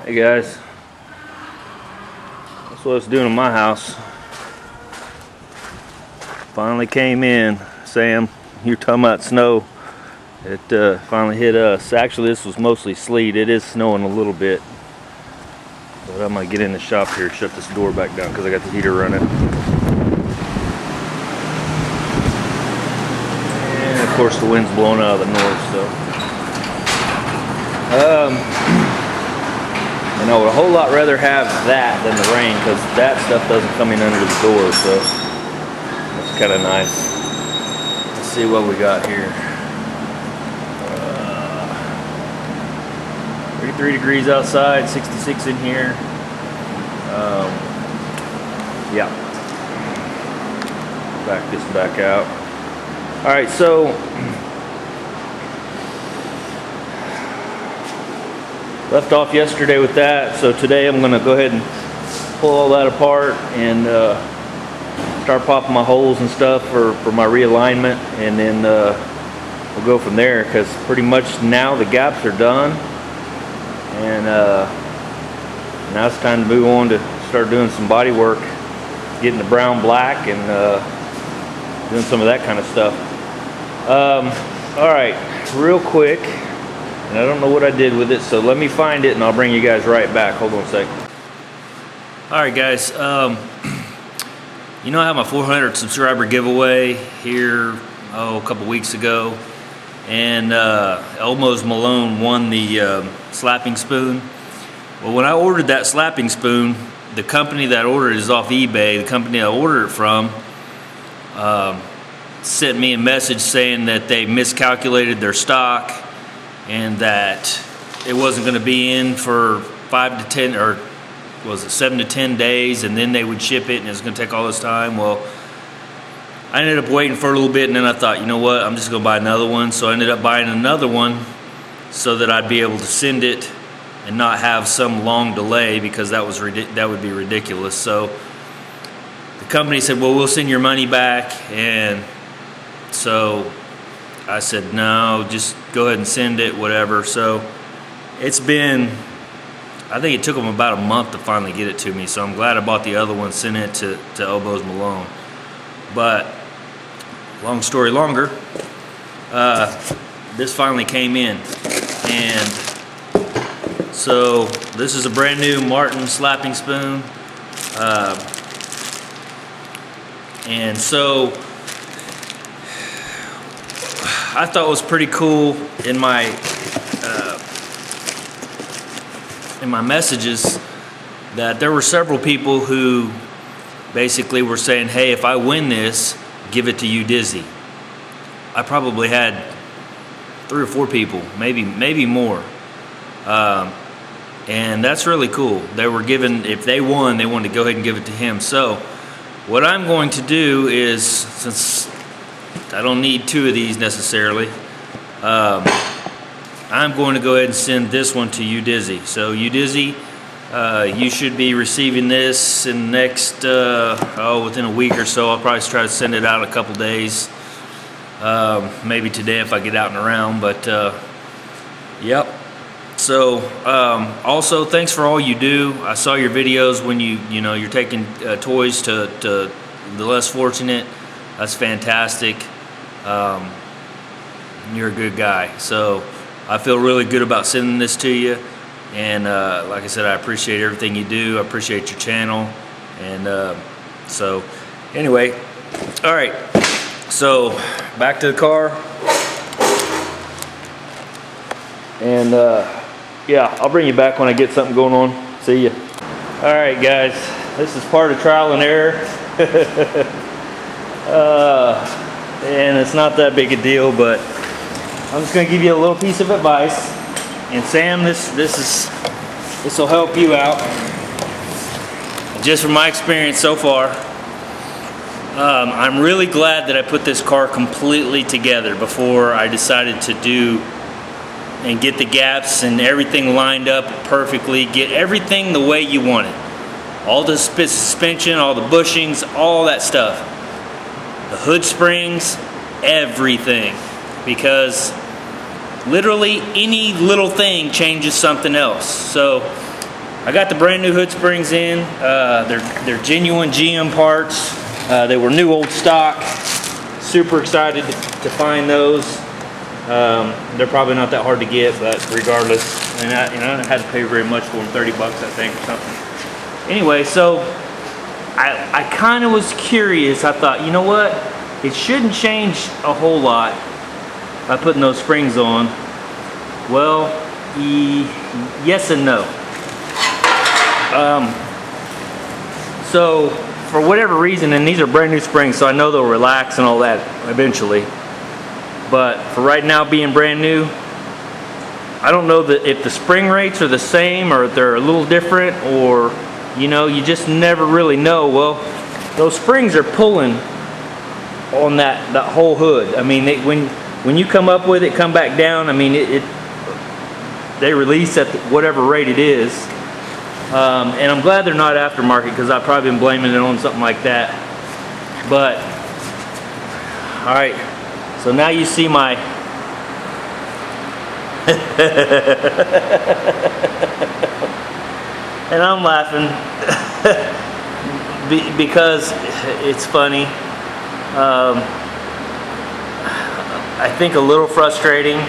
Hey guys, that's what it's doing in my house. Finally came in. Sam, you're talking about snow. It finally hit us. Actually, this was mostly sleet. It is snowing a little bit. But I'm gonna get in the shop here, shut this door back down because I got the heater running. And of course the wind's blowing out of the north, so. And I would a whole lot rather have that than the rain because that stuff doesn't come in under the door, so that's kind of nice. Let's see what we got here. 33 degrees outside, 66 in here. Yeah. Back this back out. All right, so left off yesterday with that, so today I'm gonna go ahead and pull all that apart and start popping my holes and stuff for my realignment, and then we'll go from there, because pretty much now the gaps are done, and now it's time to move on to start doing some body work, getting the brown black and doing some of that kind of stuff. All right, real quick, and I don't know what I did with it, so let me find it and I'll bring you guys right back. Hold on a second. Alright guys, you know I have my 400 subscriber giveaway here a couple weeks ago, and Elmo's Malone won the slapping spoon. Well, when I ordered that slapping spoon, the company that ordered it is off eBay. The company I ordered it from sent me a message saying that they miscalculated their stock and that it wasn't going to be in for 5 to 10, or was it 7 to 10 days, and then they would ship it, and it was going to take all this time. Well, I ended up waiting for a little bit, and then I thought, you know what, I'm just going to buy another one. So I ended up buying another one so that I'd be able to send it and not have some long delay, because that would be ridiculous. So the company said, well, we'll send your money back, and so I said, no, just go ahead and send it, whatever. So it's been, I think it took them about a month to finally get it to me. So I'm glad I bought the other one, sent it to Elmo's Malone. But long story longer, this finally came in. And so this is a brand new Martin slapping spoon. And so I thought it was pretty cool in my messages that there were several people who basically were saying, hey, if I win this, give it to UDizzy. I probably had 3 or 4 people, maybe more, and that's really cool. They were given, if they won, they wanted to go ahead and give it to him. So what I'm going to do is, since I don't need 2 of these necessarily, I'm going to go ahead and send this one to UDizzy. So UDizzy, you should be receiving this in the next, within a week or so. I'll probably try to send it out a couple days, maybe today if I get out and around, but yep. So also, thanks for all you do. I saw your videos when you're taking toys to the less fortunate. That's fantastic. You're a good guy, so I feel really good about sending this to you. And like I said, I appreciate everything you do. I appreciate your channel. And so anyway, all right, so back to the car. And yeah, I'll bring you back when I get something going on. See ya. All right guys, this is part of trial and error. And it's not that big a deal, but I'm just gonna give you a little piece of advice. And Sam, this will help you out. Just from my experience so far, I'm really glad that I put this car completely together before I decided to do and get the gaps and everything lined up perfectly, get everything the way you want it. All the suspension, all the bushings, all that stuff. The hood springs, everything. Because literally any little thing changes something else. So I got the brand new hood springs in. They're genuine GM parts. They were new old stock. Super excited to find those. They're probably not that hard to get, but regardless, and I didn't have to pay very much for them, 30 bucks I think or something. Anyway, so I kind of was curious. I thought, you know what? It shouldn't change a whole lot by putting those springs on. Well, yes and no. So for whatever reason, and these are brand new springs, so I know they'll relax and all that eventually. But for right now, being brand new, I don't know that if the spring rates are the same or if they're a little different, or you know, you just never really know. Well, those springs are pulling on that whole hood. I mean, when you come up with it, come back down. I mean, they release at whatever rate it is. And I'm glad they're not aftermarket, because I've probably been blaming it on something like that. But all right, so now you see my and I'm laughing because it's funny. I think a little frustrating,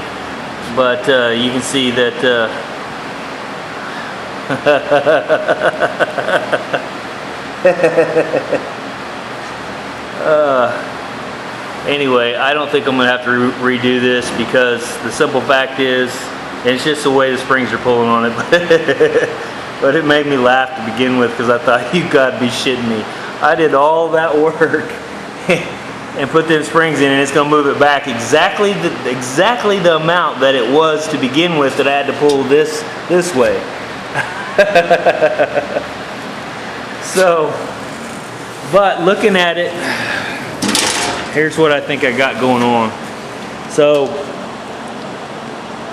but you can see that anyway, I don't think I'm gonna have to redo this, because the simple fact is, and it's just the way the springs are pulling on it. But it made me laugh to begin with, because I thought, you gotta be shitting me. I did all that work and put them springs in, and it's gonna move it back exactly the amount that it was to begin with, that I had to pull this way. So, but looking at it, here's what I think I got going on. So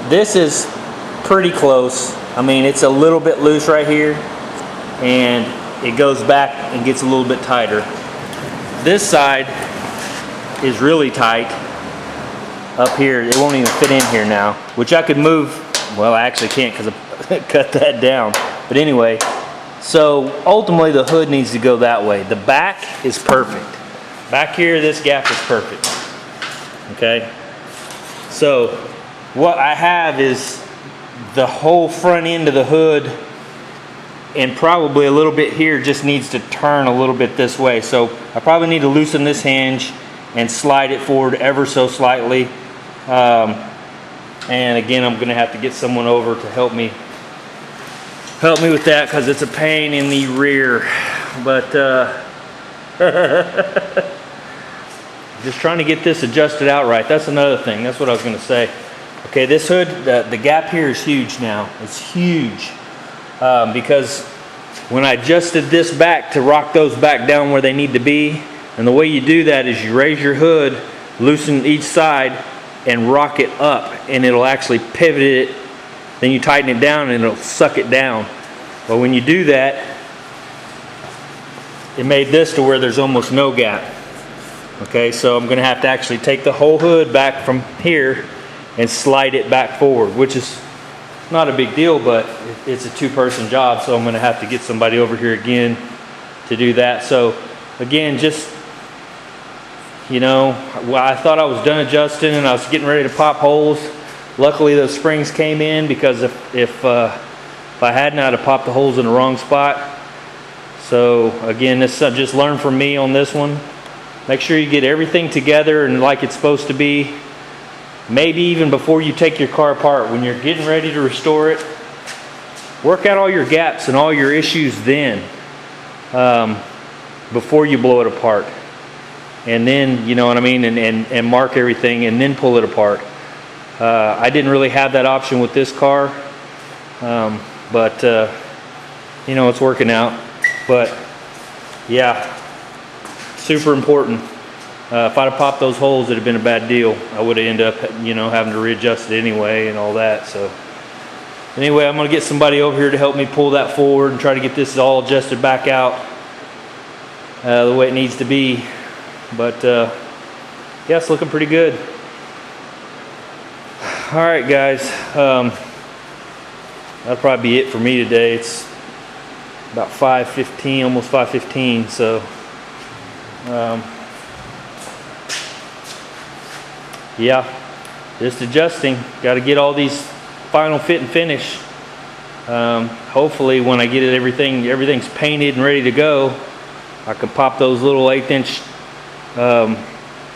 this is pretty close. I mean, it's a little bit loose right here, and it goes back and gets a little bit tighter. This side is really tight up here. It won't even fit in here now, which I could move. Well, I actually can't, because I cut that down. But anyway, so ultimately the hood needs to go that way. The back is perfect. Back here, this gap is perfect. Okay? So what I have is the whole front end of the hood, and probably a little bit here just needs to turn a little bit this way. So I probably need to loosen this hinge and slide it forward ever so slightly. And again, I'm gonna have to get someone over to help me with that, because it's a pain in the rear. But just trying to get this adjusted out right. That's another thing. That's what I was gonna say. Okay, this hood, the gap here is huge now. It's huge, because when I adjusted this back to rock those back down where they need to be, and the way you do that is you raise your hood, loosen each side, and rock it up, and it'll actually pivot it. Then you tighten it down, and it'll suck it down. But when you do that, it made this to where there's almost no gap. Okay, so I'm going to have to actually take the whole hood back from here and slide it back forward, which is not a big deal, but it's a two-person job, so I'm going to have to get somebody over here again to do that. So again, just, you know, well, I thought I was done adjusting, and I was getting ready to pop holes. Luckily, those springs came in, because if I hadn't, I'd have popped the holes in the wrong spot. So again, this just learn from me on this one. Make sure you get everything together and like it's supposed to be. Maybe even before you take your car apart, when you're getting ready to restore it, work out all your gaps and all your issues then, before you blow it apart. And then, you know what I mean, and mark everything and then pull it apart. I didn't really have that option with this car, but you know, it's working out. But yeah, super important. If I'd have popped those holes, it'd have been a bad deal. I would have ended up, you know, having to readjust it anyway and all that. So anyway, I'm gonna get somebody over here to help me pull that forward and try to get this all adjusted back out the way it needs to be. But yeah, it's looking pretty good. All right, guys, that'll probably be it for me today. It's about 5:15, almost 5:15. So yeah, just adjusting. Got to get all these final fit and finish. Hopefully when I get it, everything's painted and ready to go, I can pop those little 1/8"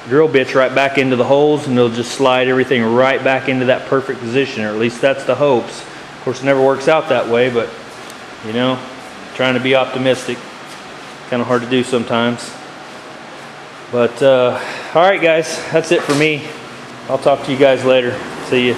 drill bits right back into the holes, and they'll just slide everything right back into that perfect position, or at least that's the hopes. Of course, it never works out that way, but you know, trying to be optimistic. Kind of hard to do sometimes. But all right, guys, that's it for me. I'll talk to you guys later. See you.